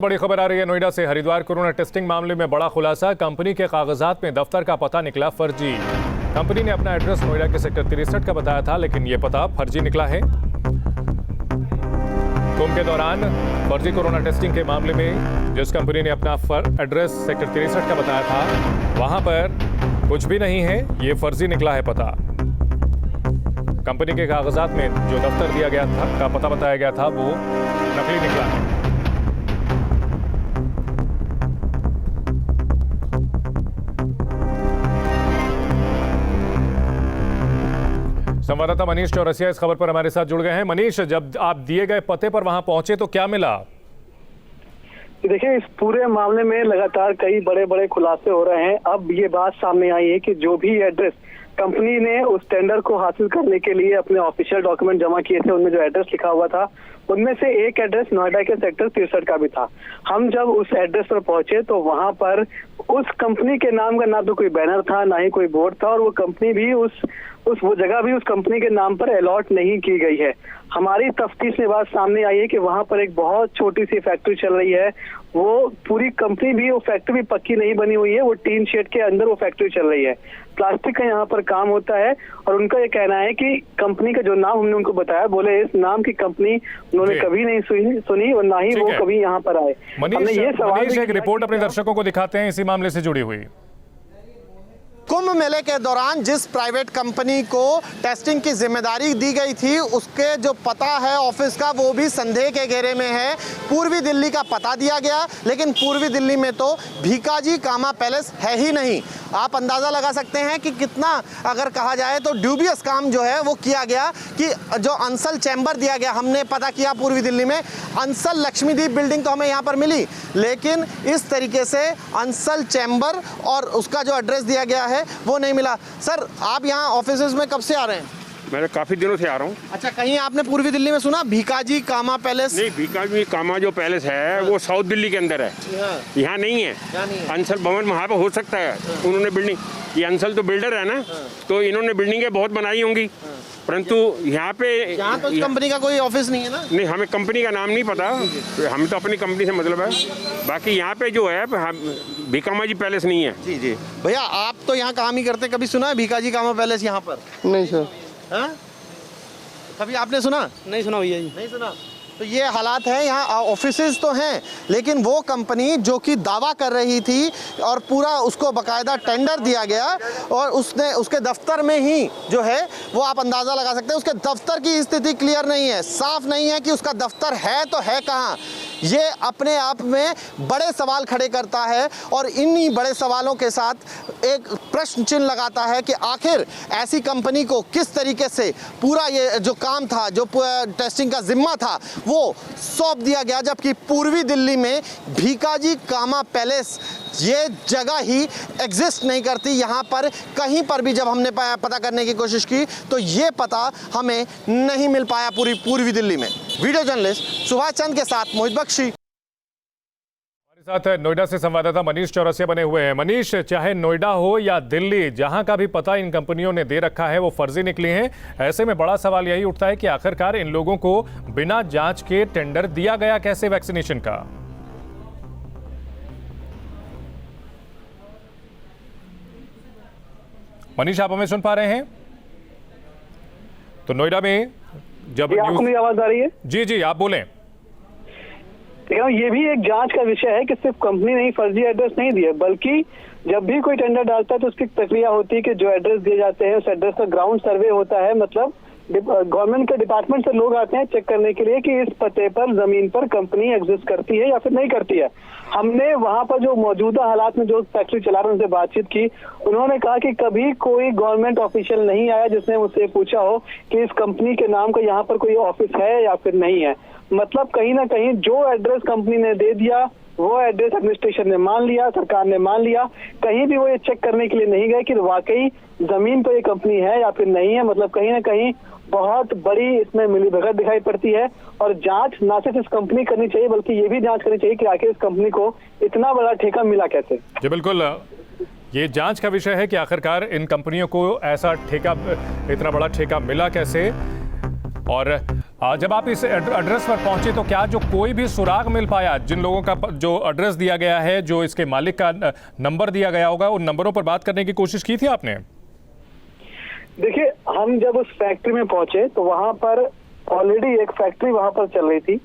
बड़ी खबर आ रही है नोएडा से। हरिद्वार कोरोना टेस्टिंग मामले में बड़ा खुलासा। कंपनी के कागजात में दफ्तर का पता निकला फर्जी। कंपनी ने अपना एड्रेस नोएडा के सेक्टर 63 का बताया था, लेकिन यह पता फर्जी निकला है। कुंभ के दौरान फर्जी कोरोना टेस्टिंग के मामले में जिस कंपनी ने अपना एड्रेस सेक्टर 63 का बताया था, वहां पर कुछ भी नहीं है, ये फर्जी निकला है पता। कंपनी के कागजात में जो दफ्तर दिया गया था का पता बताया गया था, वो नकली निकला है। संवाददाता मनीष चौरसिया इस खबर पर हमारे साथ जुड़ गए हैं। मनीष, जब आप दिए गए पते पर वहां पहुंचे तो क्या मिला? देखिए, इस पूरे मामले में लगातार कई बड़े बड़े खुलासे हो रहे हैं। अब ये बात सामने आई है कि जो भी एड्रेस कंपनी ने उस टेंडर को हासिल करने के लिए अपने ऑफिशियल डॉक्यूमेंट जमा किए थे, उनमें जो एड्रेस लिखा हुआ था, उनमें से एक एड्रेस नोएडा के सेक्टर 63 का भी था। हम जब उस एड्रेस पर पहुंचे तो वहां पर उस कंपनी के नाम का ना तो कोई बैनर था, ना ही कोई बोर्ड था, और वो कंपनी भी वो जगह भी उस कंपनी के नाम पर अलॉट नहीं की गई है। हमारी तफ्तीश में बात सामने आई है कि वहां पर एक बहुत छोटी सी फैक्ट्री चल रही है। वो पूरी कंपनी भी, वो फैक्ट्री भी पक्की नहीं बनी हुई है, वो टीन शेड के अंदर वो फैक्ट्री चल रही है। प्लास्टिक का यहाँ पर काम होता है, और उनका ये कहना है कि कंपनी का जो नाम हमने उनको बताया, बोले इस नाम की कंपनी उन्होंने कभी नहीं सुनी और ना ही वो कभी यहाँ पर आए। मनीष, एक रिपोर्ट अपने दर्शकों को दिखाते हैं इसी मामले से जुड़ी हुई। कुंभ मेले के दौरान जिस प्राइवेट कंपनी को टेस्टिंग की जिम्मेदारी दी गई थी, उसके जो पता है ऑफिस का, वो भी संदेह के घेरे में है। पूर्वी दिल्ली का पता दिया गया, लेकिन पूर्वी दिल्ली में तो भीकाजी कामा पैलेस है ही नहीं। आप अंदाज़ा लगा सकते हैं कि कितना, अगर कहा जाए तो ड्यूबियस काम जो है वो किया गया। कि जो अंसल चैम्बर दिया गया, हमने पता किया पूर्वी दिल्ली में अंसल लक्ष्मीदीप बिल्डिंग तो हमें यहाँ पर मिली, लेकिन इस तरीके से अंसल चैम्बर और उसका जो एड्रेस दिया गया है वो नहीं मिला। सर, आप यहाँ ऑफिस में कब से आ रहे हैं? मैं काफी दिनों से आ रहा हूँ। अच्छा, कहीं आपने पूर्वी दिल्ली में सुना भीकाजी कामा पैलेस? नहीं, भीकाजी कामा जो पैलेस है वो साउथ दिल्ली के अंदर है, यहाँ नहीं है। अंसल भवन वहाँ पे हो सकता है, उन्होंने बिल्डिंग, ये अंसल तो बिल्डर है ना, तो इन्होंने बिल्डिंगें बहुत बनाई होंगी, परंतु यहाँ पे तो कंपनी का कोई ऑफिस नहीं है ना? नहीं, हमें कंपनी का नाम नहीं पता, हमें तो अपनी कंपनी से मतलब है। बाकी यहाँ पे जो है भीकामाजी पैलेस नहीं है। जी जी भैया, आप तो यहाँ काम ही करते, कभी सुना है भीकाजी कामा पैलेस यहाँ पर? नहीं सर। हाँ? कभी आपने सुना? नहीं सुना भैया जी। नहीं सुना। तो ये हालात है, यहाँ ऑफिसेज तो हैं, लेकिन वो कंपनी जो कि दावा कर रही थी और पूरा उसको बकायदा टेंडर दिया गया, और उसने उसके दफ्तर में ही जो है वो आप अंदाज़ा लगा सकते हैं, उसके दफ्तर की स्थिति क्लियर नहीं है, साफ नहीं है कि उसका दफ्तर है तो है कहाँ। ये अपने आप में बड़े सवाल खड़े करता है, और इन्हीं बड़े सवालों के साथ एक प्रश्न चिन्ह लगाता है कि आखिर ऐसी कंपनी को किस तरीके से पूरा ये जो काम था, जो टेस्टिंग का जिम्मा था, वो सौंप दिया गया, जबकि पूर्वी दिल्ली में भीकाजी कामा पैलेस ये जगह ही एग्जिस्ट नहीं करती। यहाँ पर कहीं पर भी जब हमने पता करने की कोशिश की तो ये पता हमें नहीं मिल पाया पूर्वी दिल्ली में। वीडियो जर्नलिस्ट सुभाष चंद के साथ मोहित बख्शी। हमारे साथ नोएडा से संवाददाता मनीष चौरसिया बने हुए हैं। मनीष, चाहे नोएडा हो या दिल्ली, जहां का भी पता इन कंपनियों ने दे रखा है वो फर्जी निकली हैं। ऐसे में बड़ा सवाल यही उठता है कि आखिरकार इन लोगों को बिना जांच के टेंडर दिया गया कैसे वैक्सीनेशन का? मनीष, आप हमें सुन पा रहे हैं? तो नोएडा में जब आपको मेरी आवाज आ रही है? जी जी, आप बोलें। ये भी एक जांच का विषय है कि सिर्फ कंपनी ने ही फर्जी एड्रेस नहीं दिया, बल्कि जब भी कोई टेंडर डालता है तो उसकी प्रक्रिया होती है कि जो एड्रेस दिए जाते हैं उस एड्रेस का ग्राउंड सर्वे होता है। मतलब गवर्नमेंट के डिपार्टमेंट से लोग आते हैं चेक करने के लिए कि इस पते पर, जमीन पर कंपनी एग्जिस्ट करती है या फिर नहीं करती है। हमने वहां पर जो मौजूदा हालात में जो फैक्ट्री चला रहे हैं उनसे बातचीत की। उन्होंने कहा कि कभी कोई गवर्नमेंट ऑफिशियल नहीं आया जिसने मुझसे पूछा हो कि इस कंपनी के नाम का यहाँ पर कोई ऑफिस है या फिर नहीं है। मतलब कहीं ना कहीं जो एड्रेस कंपनी ने दे दिया वो एड्रेस एडमिनिस्ट्रेशन ने मान लिया, सरकार ने मान लिया। कहीं भी वो ये चेक करने के लिए नहीं गए कि वाकई जमीन पर ये कंपनी है या फिर नहीं है। मतलब कहीं ना कहीं बहुत बड़ी इसमें मिलीभगत दिखाई पड़ती है, और जांच ना सिर्फ इस कंपनी करनी चाहिए बल्कि ये भी जांच करनी चाहिए कि आखिर इस कंपनी को इतना बड़ा ठेका मिला कैसे। जी बिल्कुल, ये जांच का विषय है कि आखिरकार इन कंपनियों को ऐसा ठेका, इतना बड़ा ठेका मिला कैसे। और जब आप इस एड्रेस पर पहुंचे तो क्या जो कोई भी सुराग मिल पाया, जिन लोगों का जो एड्रेस दिया गया है, जो इसके मालिक का नंबर दिया गया होगा, उन नंबरों पर बात करने की कोशिश की थी आपने? देखिए, हम जब उस फैक्ट्री में पहुंचे तो वहां पर ऑलरेडी एक फैक्ट्री वहां पर चल रही थी।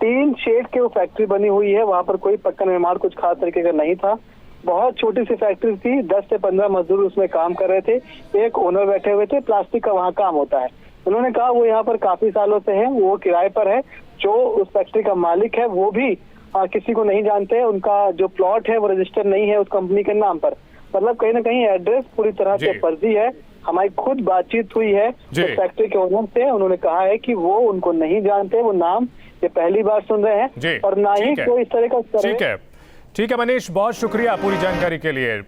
3 शेड के वो फैक्ट्री बनी हुई है, वहां पर कोई पक्का निर्माण कुछ खास तरीके का नहीं था। बहुत छोटी सी फैक्ट्री थी, 10 से 15 मजदूर उसमें काम कर रहे थे, एक ओनर बैठे हुए थे। प्लास्टिक का वहाँ काम होता है। उन्होंने कहा वो यहाँ पर काफी सालों से है, वो किराए पर है। जो उस फैक्ट्री का मालिक है वो भी किसी को नहीं जानते हैं। उनका जो प्लॉट है वो रजिस्टर नहीं है उस कंपनी के नाम पर। मतलब कहीं ना कहीं एड्रेस पूरी तरह से फर्जी है। हमारी खुद बातचीत हुई है तो फैक्ट्री के ओनर से, उन्होंने कहा है कि वो उनको नहीं जानते, वो नाम ये पहली बार सुन रहे हैं और ना ही कोई इस तरह का। ठीक है मनीष, बहुत शुक्रिया पूरी जानकारी के लिए।